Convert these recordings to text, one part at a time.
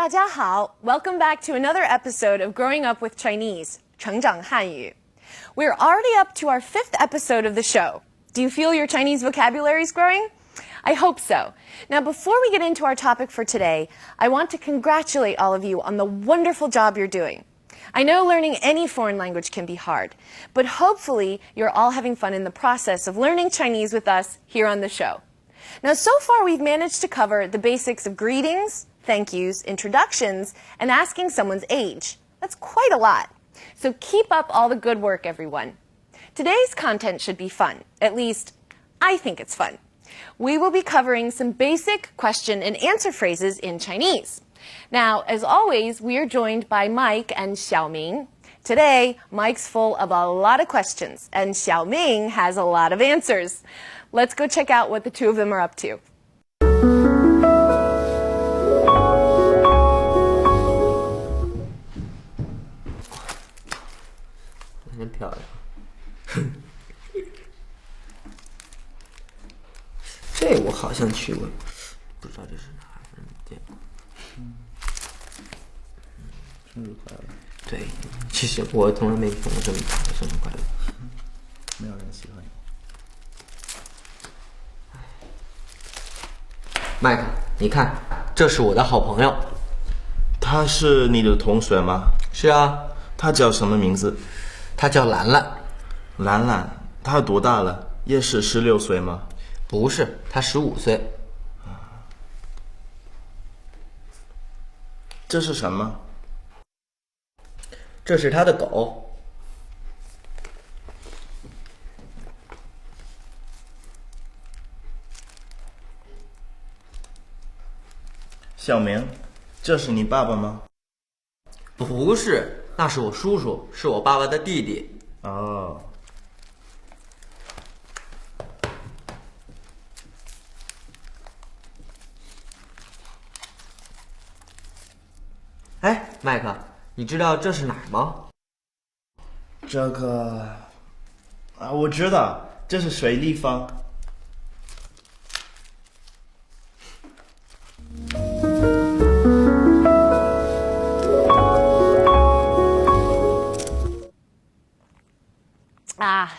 大家好, welcome back to another episode of Growing Up with Chinese, 成长汉语. We're already up to our 5th episode of the show. Do you feel your Chinese vocabulary is growing? I hope so. Now, before we get into our topic for today, I want to congratulate all of you on the wonderful job you're doing. I know learning any foreign language can be hard, but hopefully you're all having fun in the process of learning Chinese with us here on the show. Now, so far we've managed to cover the basics of greetings, thank yous, introductions, and asking someone's age. That's quite a lot. So keep up all the good work, everyone. Today's content should be fun. At least, I think it's fun. We will be covering some basic question and answer phrases in Chinese. Now, as always, we are joined by Mike and Xiaoming. Today, Mike's full of a lot of questions, and Xiaoming has a lot of answers. Let's go check out what the two of them are up to. 真漂亮。这我好像去过，不知道这是哪儿见过。生日快乐！对，其实我从来没听过这么大的生日快乐。没有人喜欢你。麦克，你看，这是我的好朋友。他是你的同学吗？是啊。他叫什么名字？他叫兰兰。兰兰，他多大了？也是16岁吗？不是，他15岁。这是什么？这是他的狗。小明，这是你爸爸吗？不是，那是我叔叔，是我爸爸的弟弟。哦。哎，麦克，你知道这是哪儿吗？这个我知道，这是水立方。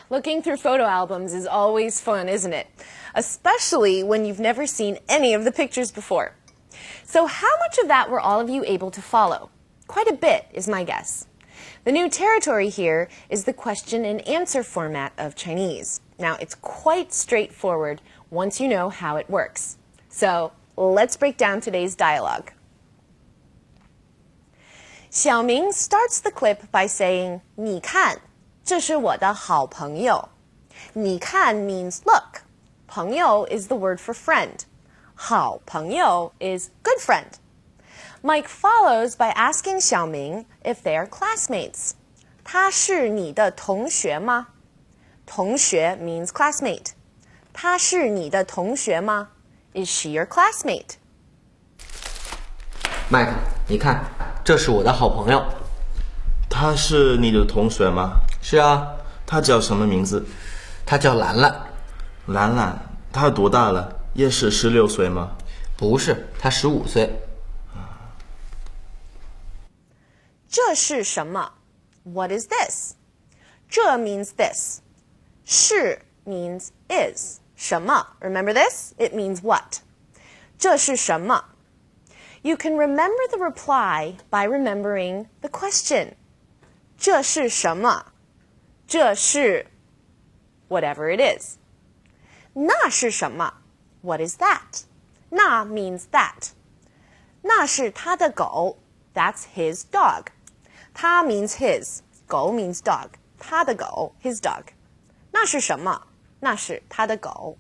Looking through photo albums is always fun, isn't it? Especially when you've never seen any of the pictures before. So how much of that were all of you able to follow? Quite a bit, is my guess. The new territory here is the question and answer format of Chinese. Now, it's quite straightforward once you know how it works. So let's break down today's dialogue. Xiaoming starts the clip by saying, 你看,这是我的好朋友. 你看 means look. 朋友 is the word for friend. 好朋友 is good friend. Mike follows by asking Xiaoming if they are classmates. 他是你的同学吗? 同学 means classmate. 他是你的同学吗? Is she your classmate? 麦克，你看，这是我的好朋友。他是你的同学吗？是啊。他叫什么名字？他叫兰兰。兰兰，他多大了？也是16岁吗？不是，他15岁。这是什么? What is this? 这 means this. 是 means is. 什么? Remember this? It means what? 这是什么? You can remember the reply by remembering the question. 这是什么?这是 whatever it is. 那是什么? What is that? 那 means that. 那是他的狗. That's his dog. 他 means his. 狗 means dog. 他的狗 his dog. 那是什么? 那是他的狗。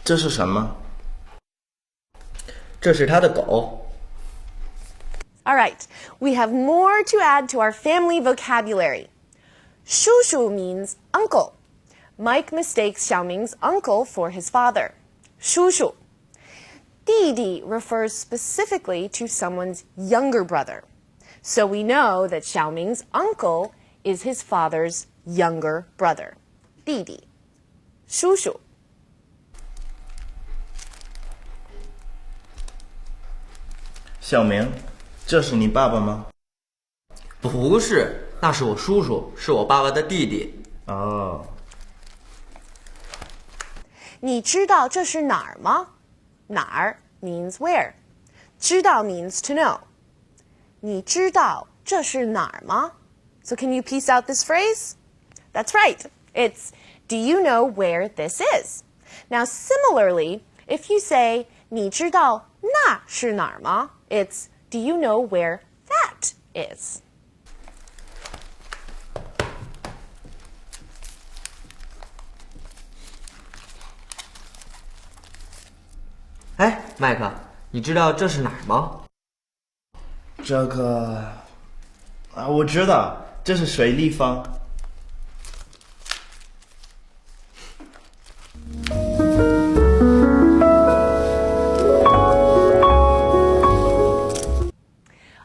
这是什么？这是他的狗。All right, we have more to add to our family vocabulary. 叔叔 means uncle. Mike mistakes Xiaoming's uncle for his father. 叔叔。弟弟 refers specifically to someone's younger brother. So we know that Xiaoming's uncle is his father's younger brother. 弟弟。叔叔。小明，这是你爸爸吗？不是，那是我叔叔，是我爸爸的弟弟。哦。你知道这是哪儿吗？哪儿 means where. 知道 means to know. 你知道这是哪儿吗？ So can you piece out this phrase? That's right. It's, do you know where this is? Now similarly, if you say, 你知道那是哪儿吗? It's, do you know where that is? 哎，麦克，你知道这是哪儿吗？这个我知道，这是水立方。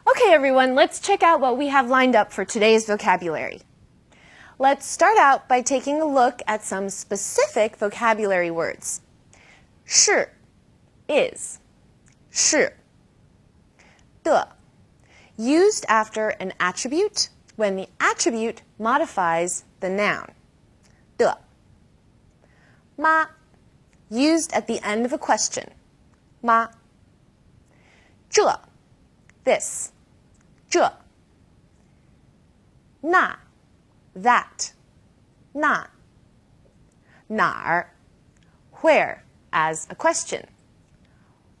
Okay, everyone, let's check out what we have lined up for today's vocabulary. Let's start out by taking a look at some specific vocabulary words. 是 is, 是 的, used after an attribute when the attribute modifies the noun. 的 吗 used at the end of a question. 吗这 this 这那 that 那哪儿 where as a question.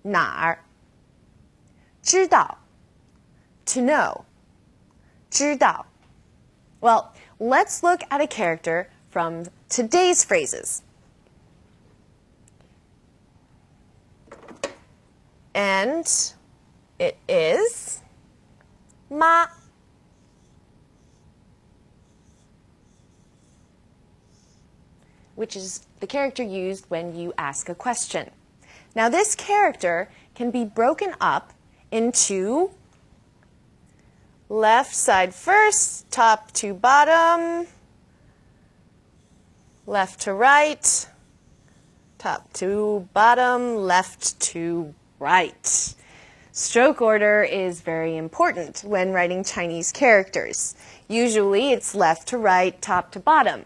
哪儿知道 to know 知道 Well, let's look at a character from today's phrases. And it is 妈 which is the character used when you ask a question. Now this character can be broken up into left side first, top to bottom, left to right, top to bottom, left to right. Stroke order is very important when writing Chinese characters. Usually it's left to right, top to bottom.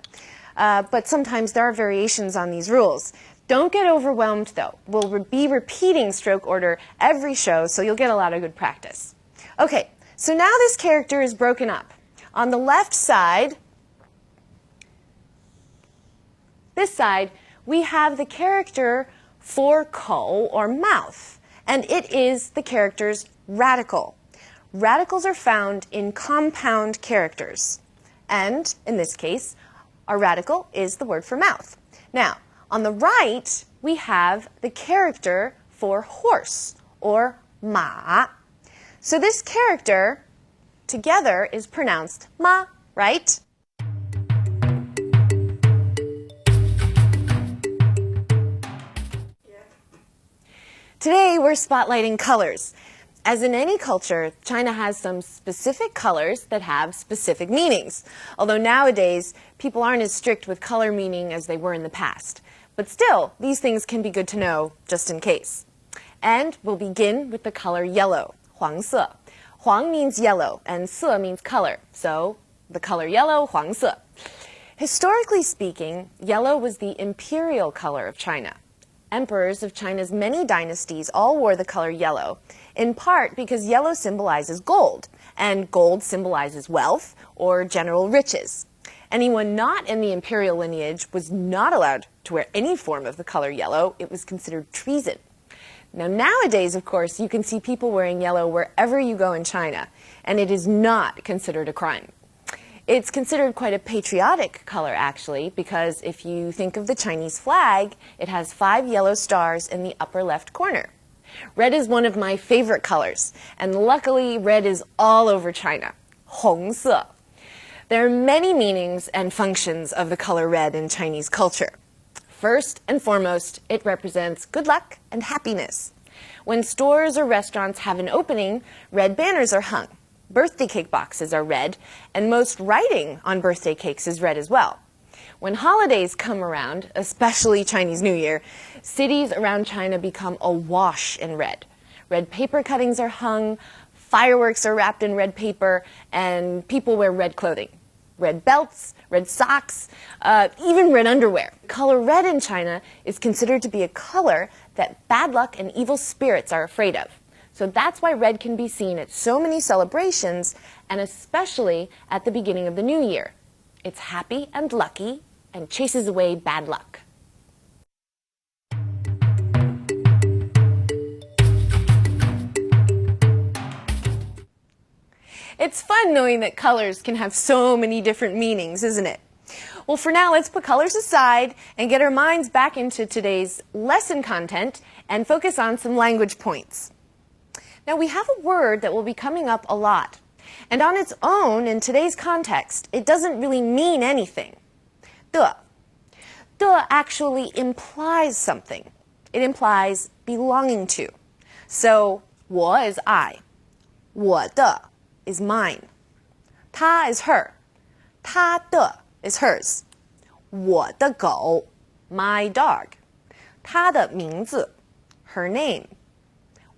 But sometimes there are variations on these rules. Don't get overwhelmed though. We'll be repeating stroke order every show, so you'll get a lot of good practice. Okay, so now this character is broken up. On the left side, this side, we have the character for 口 or mouth, and it is the character's radical. Radicals are found in compound characters, and in this case, our radical is the word for mouth. Now, on the right, we have the character for horse, or 马. So this character together is pronounced ma, right? Today, we're spotlighting colors. As in any culture, China has some specific colors that have specific meanings. Although nowadays, people aren't as strict with color meaning as they were in the past. But still, these things can be good to know, just in case. And we'll begin with the color yellow, 黄色. Huang means yellow, and 色 means color. So, the color yellow, 黄色. Historically speaking, yellow was the imperial color of China. Emperors of China's many dynasties all wore the color yellow, in part because yellow symbolizes gold, and gold symbolizes wealth or general riches. Anyone not in the imperial lineage was not allowed to wear any form of the color yellow. It was considered treason. Now, nowadays, of course, you can see people wearing yellow wherever you go in China, and it is not considered a crime. It's considered quite a patriotic color, actually, because if you think of the Chinese flag, it has 5 yellow stars in the upper left corner. Red is one of my favorite colors, and luckily, red is all over China. 红色. There are many meanings and functions of the color red in Chinese culture. First and foremost, it represents good luck and happiness. When stores or restaurants have an opening, red banners are hung. Birthday cake boxes are red, and most writing on birthday cakes is red as well. When holidays come around, especially Chinese New Year, cities around China become awash in red. red paper cuttings are hung, fireworks are wrapped in red paper, and people wear red clothing. Red belts, red socks, even red underwear. Color red in China is considered to be a color that bad luck and evil spirits are afraid of. So that's why red can be seen at so many celebrations, and especially at the beginning of the new year. It's happy and lucky and chases away bad luck. It's fun knowing that colors can have so many different meanings, isn't it? Well, for now, let's put colors aside and get our minds back into today's lesson content and focus on some language points. Now, we have a word that will be coming up a lot. And on its own, in today's context, it doesn't really mean anything. 的. 的 actually implies something. It implies belonging to. So, 我 is I. 我的 is mine. 她 is her. 她的 is hers. 我的狗 my dog. 她的名字 her name.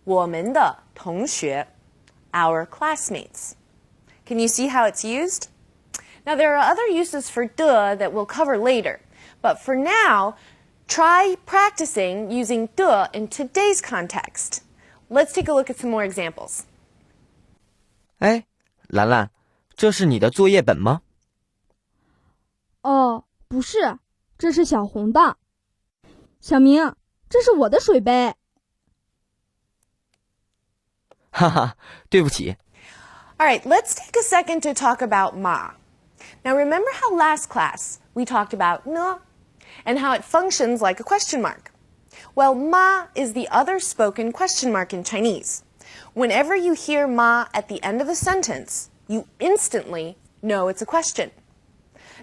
我们的同学 our classmates. Can you see how it's used? Now, there are other uses for 的 that we'll cover later. But for now, try practicing using 的 in today's context. Let's take a look at some more examples. 哎，兰兰，这是你的作业本吗？哦，不是，这是小红的。小明，这是我的水杯。哈哈，对不起。All right, let's take a second to talk about ma. Now, remember how last class we talked about 呢 and how it functions like a question mark? Well, ma is the other spoken question mark in Chinese. Whenever you hear ma at the end of a sentence, you instantly know it's a question.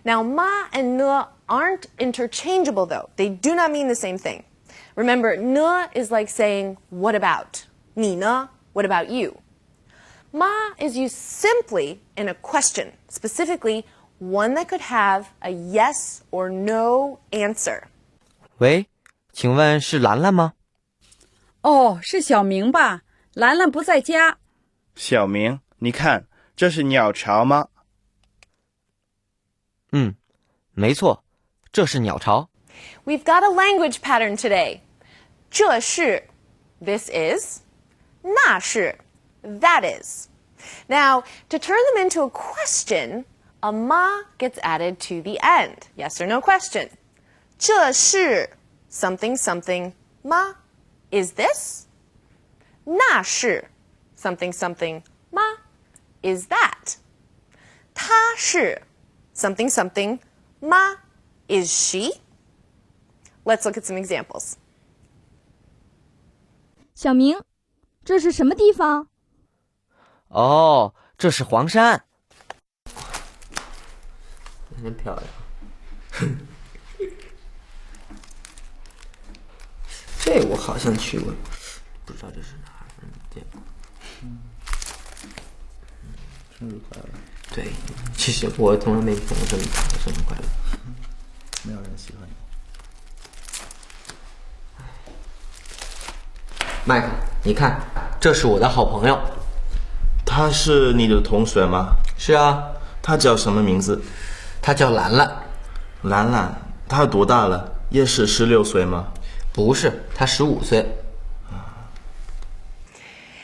Now, ma and ne aren't interchangeable, though. They do not mean the same thing. Remember, ne is like saying, what about? 你呢? What about you? Ma is used simply in a question, specifically one that could have a yes or no answer. 喂，请问是兰兰吗？哦，是小明吧？兰兰不在家。小明，你看，这是鸟巢吗？嗯，没错，这是鸟巢。We've got a language pattern today. 这是 this is, 那是 that is. Now, to turn them into a question, a ma gets added to the end. Yes or no question. 这是 something something ma. Is this? 那是 something something ma. Is that? 她是 something something ma. Is she? Let's look at some examples. 小明，这是什么地方？哦，这是黄山。真漂亮。这我好像去过，不知道这是哪儿见过。生日快乐！对，其实我从来没见过这么大的生日快乐。没有人喜欢你。麦克，你看，这是我的好朋友。他是你的同学吗？是啊，他叫什么名字？他叫兰兰。兰兰，他多大了？也是16岁吗？不是，他15岁。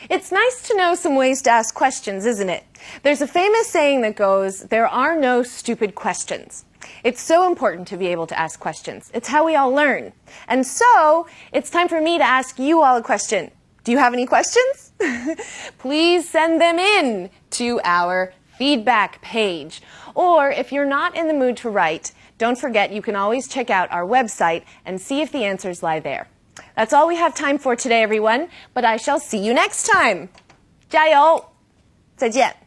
It's nice to know some ways to ask questions, isn't it? There's a famous saying that goes, there are no stupid questions. It's so important to be able to ask questions. It's how we all learn. And so, it's time for me to ask you all a question. Do you have any questions? Please send them in to our feedback page. Or if you're not in the mood to write, don't forget you can always check out our website and see if the answers lie there. That's all we have time for today, everyone, but I shall see you next time. 加油！再见。